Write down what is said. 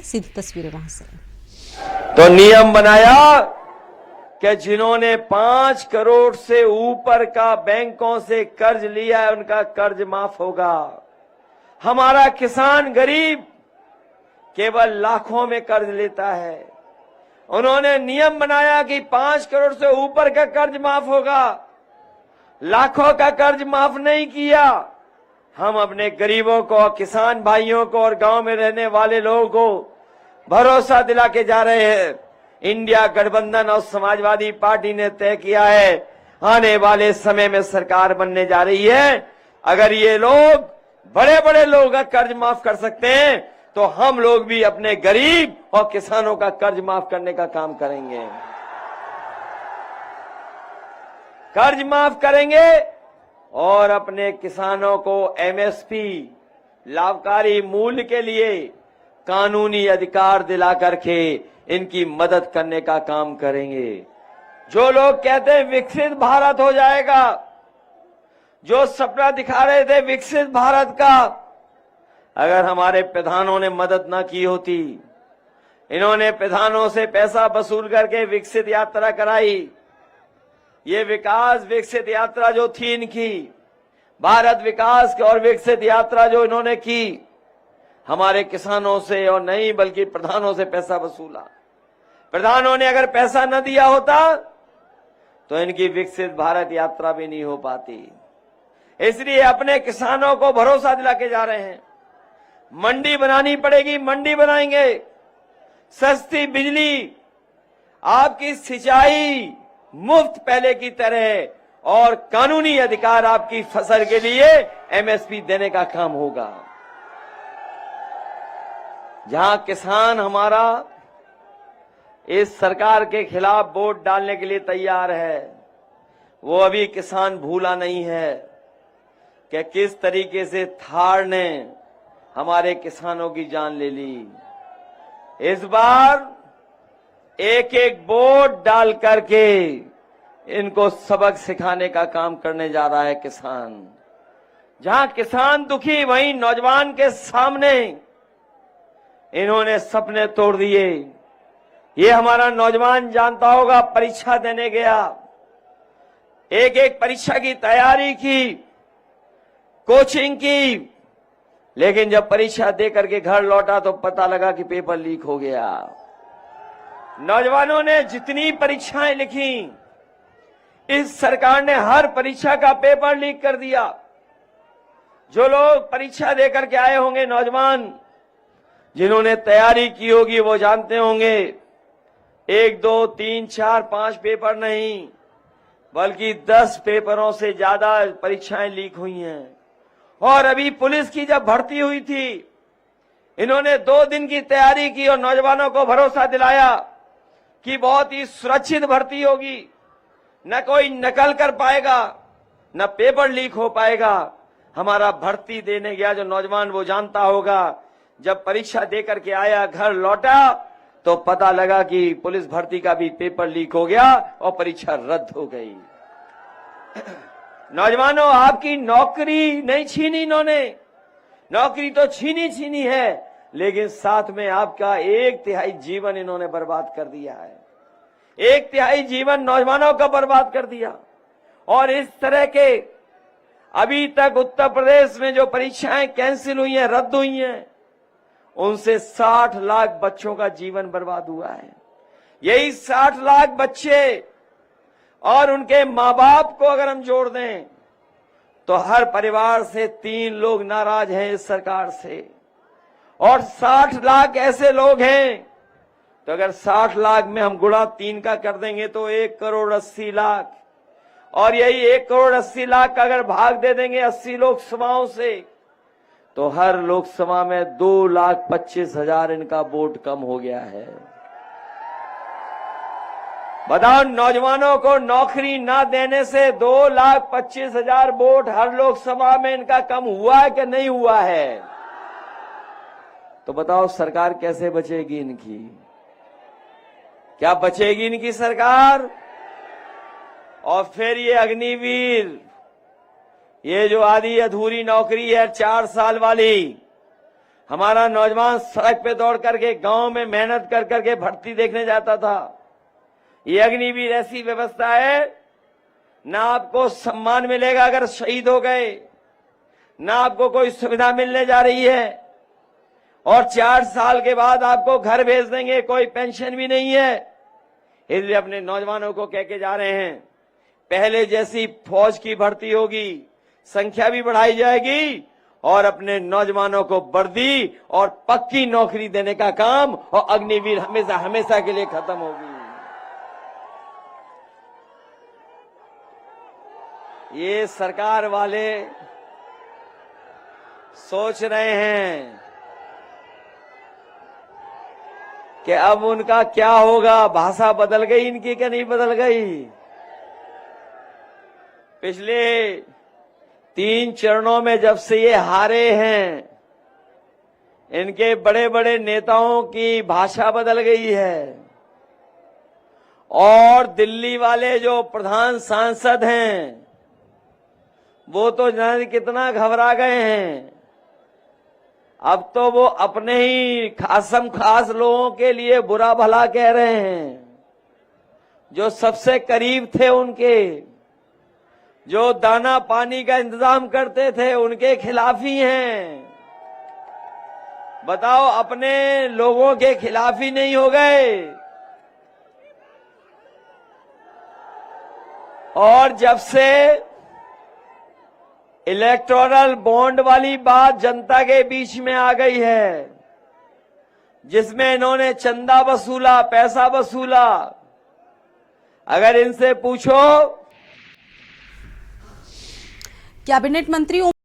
सीधी तस्वीरें वहां से। तो नियम बनाया कि जिन्होंने 5 करोड़ से ऊपर का बैंकों से कर्ज लिया है उनका कर्ज माफ होगा। हमारा किसान गरीब केवल लाखों में कर्ज लेता है। उन्होंने नियम बनाया कि 5 करोड़ से ऊपर का कर्ज माफ होगा, लाखों का कर्ज माफ नहीं किया। हम अपने गरीबों को, किसान भाइयों को और गांव में रहने वाले लोगों को भरोसा दिला के जा रहे हैं। इंडिया गठबंधन और समाजवादी पार्टी ने तय किया है आने वाले समय में सरकार बनने जा रही है। अगर ये लोग बड़े बड़े लोग का कर्ज माफ कर सकते हैं तो हम लोग भी अपने गरीब और किसानों का कर्ज माफ करने का काम करेंगे। कर्ज माफ करेंगे और अपने किसानों को एमएसपी लाभकारी मूल्य के लिए कानूनी अधिकार दिला करके इनकी मदद करने का काम करेंगे। जो लोग कहते हैं विकसित भारत हो जाएगा, जो सपना दिखा रहे थे विकसित भारत का, अगर हमारे प्रधानों ने मदद ना की होती, इन्होंने प्रधानों से पैसा वसूल करके विकसित यात्रा कराई। ये विकास विकसित यात्रा जो थी इनकी, भारत विकास और विकसित यात्रा जो इन्होंने की, हमारे किसानों से और नहीं बल्कि प्रधानों से पैसा वसूला। प्रधानों ने अगर पैसा न दिया होता तो इनकी विकसित भारत यात्रा भी नहीं हो पाती। इसलिए अपने किसानों को भरोसा दिला के जा रहे हैं। मंडी बनानी पड़ेगी, मंडी बनाएंगे। सस्ती बिजली, आपकी सिंचाई मुफ्त पहले की तरह और कानूनी अधिकार आपकी फसल के लिए एमएसपी देने का काम होगा। जहां किसान हमारा इस सरकार के खिलाफ वोट डालने के लिए तैयार है, वो अभी किसान भूला नहीं है कि किस तरीके से थार ने हमारे किसानों की जान ले ली। इस बार एक एक वोट डाल करके इनको सबक सिखाने का काम करने जा रहा है किसान। जहां किसान दुखी वहीं नौजवान के सामने इन्होंने सपने तोड़ दिए। ये हमारा नौजवान जानता होगा, परीक्षा देने गया, एक एक परीक्षा की तैयारी की, कोचिंग की, लेकिन जब परीक्षा दे करके घर लौटा तो पता लगा कि पेपर लीक हो गया। नौजवानों ने जितनी परीक्षाएं लिखी, इस सरकार ने हर परीक्षा का पेपर लीक कर दिया। जो लोग परीक्षा देकर के आए होंगे, नौजवान जिन्होंने तैयारी की होगी, वो जानते होंगे 1, 2, 3, 4, 5 पेपर नहीं बल्कि 10 पेपरों से ज्यादा परीक्षाएं लीक हुई हैं। और अभी पुलिस की जब भर्ती हुई थी, इन्होंने 2 दिन की तैयारी की और नौजवानों को भरोसा दिलाया कि बहुत ही सुरक्षित भर्ती होगी, न कोई नकल कर पाएगा, न पेपर लीक हो पाएगा। हमारा भर्ती देने गया जो नौजवान वो जानता होगा, जब परीक्षा देकर के आया, घर लौटा तो पता लगा कि पुलिस भर्ती का भी पेपर लीक हो गया और परीक्षा रद्द हो गई। नौजवानों, आपकी नौकरी नहीं छीनी इन्होंने, नौकरी तो छीनी है, लेकिन साथ में आपका 1/3 जीवन इन्होंने बर्बाद कर दिया है। 1/3 जीवन नौजवानों का बर्बाद कर दिया। और इस तरह के अभी तक उत्तर प्रदेश में जो परीक्षाएं कैंसिल हुई हैं, रद्द हुई हैं, उनसे 60 लाख बच्चों का जीवन बर्बाद हुआ है। यही 60 लाख बच्चे और उनके मां बाप को अगर हम जोड़ दें तो हर परिवार से 3 लोग नाराज हैं इस सरकार से। और 60 लाख ऐसे लोग हैं, तो अगर 60 लाख में हम गुणा 3 का कर देंगे तो 1,80,00,000, और यही 1,80,00,000 का अगर भाग दे देंगे 80 लोकसभाओं से, तो हर लोकसभा में 2,25,000 इनका वोट कम हो गया है। बताओ, नौजवानों को नौकरी ना देने से 2,25,000 वोट हर लोकसभा में इनका कम हुआ है कि नहीं हुआ है? तो बताओ सरकार कैसे बचेगी इनकी? क्या बचेगी इनकी सरकार? और फिर ये अग्निवीर, ये जो आधी अधूरी नौकरी है 4 साल वाली, हमारा नौजवान सड़क पे दौड़ करके गांव में मेहनत कर करके भर्ती देखने जाता था। ये अग्निवीर ऐसी व्यवस्था है, ना आपको सम्मान मिलेगा अगर शहीद हो गए, ना आपको कोई सुविधा मिलने जा रही है, और 4 साल के बाद आपको घर भेज देंगे, कोई पेंशन भी नहीं है। इसलिए अपने नौजवानों को कह के जा रहे हैं, पहले जैसी फौज की भर्ती होगी, संख्या भी बढ़ाई जाएगी और अपने नौजवानों को वर्दी और पक्की नौकरी देने का काम, और अग्निवीर हमेशा हमेशा के लिए खत्म होगी। ये सरकार वाले सोच रहे हैं कि अब उनका क्या होगा, भाषा बदल गई इनकी क्या नहीं बदल गई। पिछले 3 चरणों में जब से ये हारे हैं, इनके बड़े बड़े नेताओं की भाषा बदल गई है, और दिल्ली वाले जो प्रधान सांसद हैं वो तो जाने कितना घबरा गए हैं। अब तो वो अपने ही खासम खास लोगों के लिए बुरा भला कह रहे हैं, जो सबसे करीब थे उनके, जो दाना पानी का इंतजाम करते थे, उनके खिलाफ ही हैं। बताओ, अपने लोगों के खिलाफ ही नहीं हो गए। और जब से इलेक्टोरल बॉन्ड वाली बात जनता के बीच में आ गई है, जिसमें इन्होंने चंदा वसूला, पैसा वसूला, अगर इनसे पूछो। कैबिनेट मंत्री